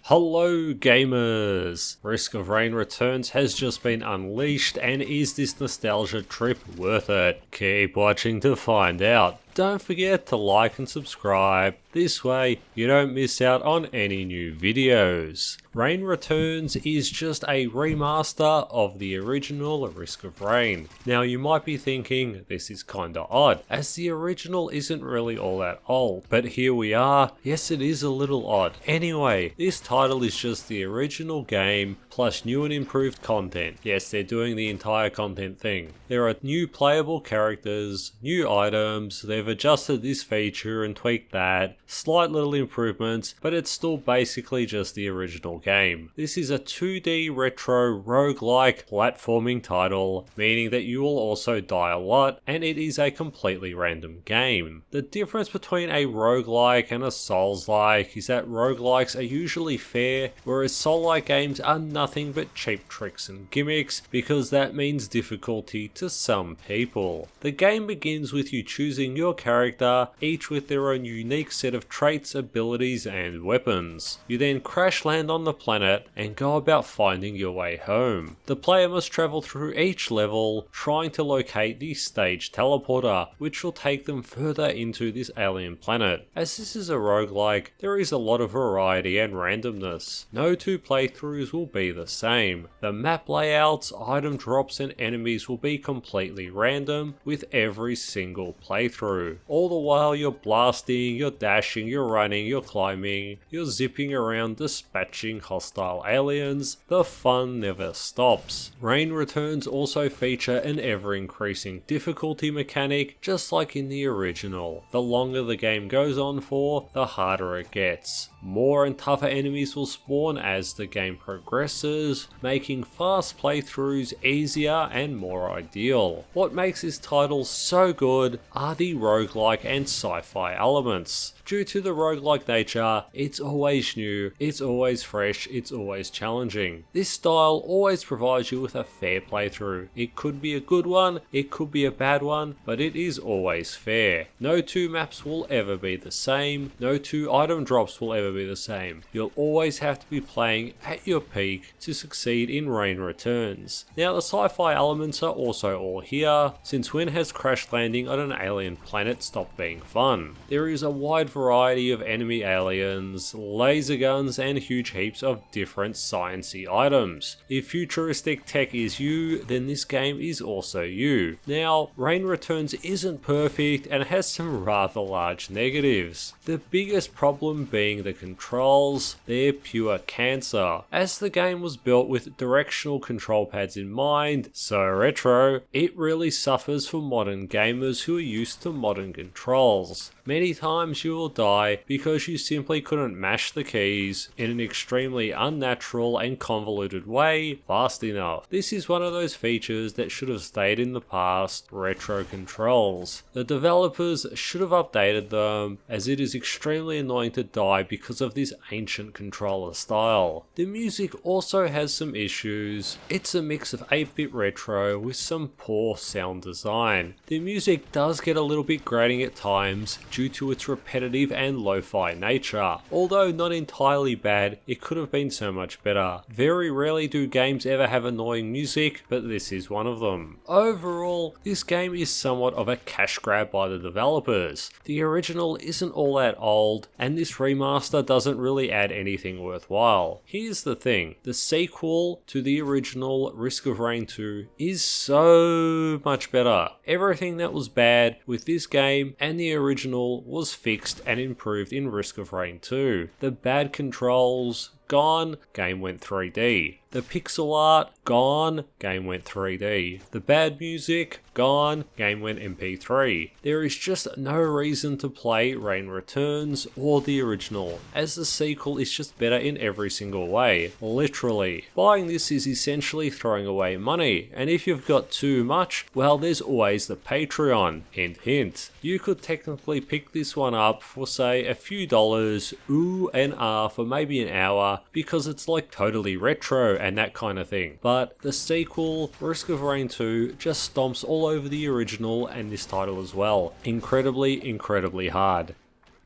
Hello gamers! Risk of Rain Returns has just been unleashed, and is this nostalgia trip worth it? Keep watching to find out. Don't forget to like and subscribe, this way you don't miss out on any new videos. Rain Returns is just a remaster of the original Risk of Rain. Now you might be thinking this is kinda odd, as the original isn't really all that old, but here we are. Yes, it is a little odd. Anyway, this title is just the original game plus new and improved content. Yes, they're doing the entire content thing. There are new playable characters, new items, they've adjusted this feature and tweaked that, slight little improvements, but it's still basically just the original game. This is a 2D retro roguelike platforming title, meaning that you will also die a lot, and it is a completely random game. The difference between a roguelike and a Souls-like is that roguelikes are usually fair, whereas Soul-like games are nothing but cheap tricks and gimmicks, because that means difficulty to some people. The game begins with you choosing your character, each with their own unique set of traits, abilities and weapons. You then crash land on the planet and go about finding your way home. The player must travel through each level trying to locate the stage teleporter, which will take them further into this alien planet. As this is a roguelike, there is a lot of variety and randomness. No two playthroughs will be the same. The map layouts, item drops and enemies will be completely random with every single playthrough. All the while you're blasting, you're dashing, you're running, you're climbing, you're zipping around dispatching hostile aliens. The fun never stops. Rain Returns also feature an ever increasing difficulty mechanic, just like in the original. The longer the game goes on for, the harder it gets. More and tougher enemies will spawn as the game progresses, making fast playthroughs easier and more ideal. What makes this title so good are the roguelike and sci-fi elements. Due to the roguelike nature, it's always new, it's always fresh, it's always challenging. This style always provides you with a fair playthrough. It could be a good one, it could be a bad one, but it is always fair. No two maps will ever be the same, no two item drops will ever be the same. You'll always have to be playing at your peak to succeed in Rain Returns. Now the sci-fi elements are also all here, since when has crash landing on an alien planet stopped being fun? There is a wide variety of enemy aliens, laser guns and huge heaps of different sciencey items. If futuristic tech is you, then this game is also you. Now, Rain Returns isn't perfect and has some rather large negatives. The biggest problem being the controls. They're pure cancer. As the game was built with directional control pads in mind, so retro, it really suffers for modern gamers who are used to modern controls. Many times you will die because you simply couldn't mash the keys in an extremely unnatural and convoluted way fast enough. This is one of those features that should have stayed in the past, retro controls. The developers should have updated them, as it is extremely annoying to die because of this ancient controller style. The music also has some issues. It's a mix of 8-bit retro with some poor sound design. The music does get a little bit grating at times due to its repetitive and lo-fi nature. Although not entirely bad, it could have been so much better. Very rarely do games ever have annoying music, but this is one of them. Overall, this game is somewhat of a cash grab by the developers. The original isn't all that old, and this remaster doesn't really add anything worthwhile. Here's the thing, the sequel to the original Risk of Rain 2 is so much better. Everything that was bad with this game and the original was fixed and improved in Risk of Rain 2. The bad controls, gone, game went 3D. The pixel art, gone, game went 3D. The bad music, gone, game went MP3. There is just no reason to play Rain Returns or the original, as the sequel is just better in every single way, literally. Buying this is essentially throwing away money, and if you've got too much, well, there's always the Patreon, hint hint. You could technically pick this one up for say a few dollars, ooh and ah, for maybe an hour, because it's like totally retro and that kind of thing. But the sequel, Risk of Rain 2, just stomps all over the original and this title as well. Incredibly hard.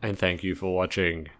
And thank you for watching.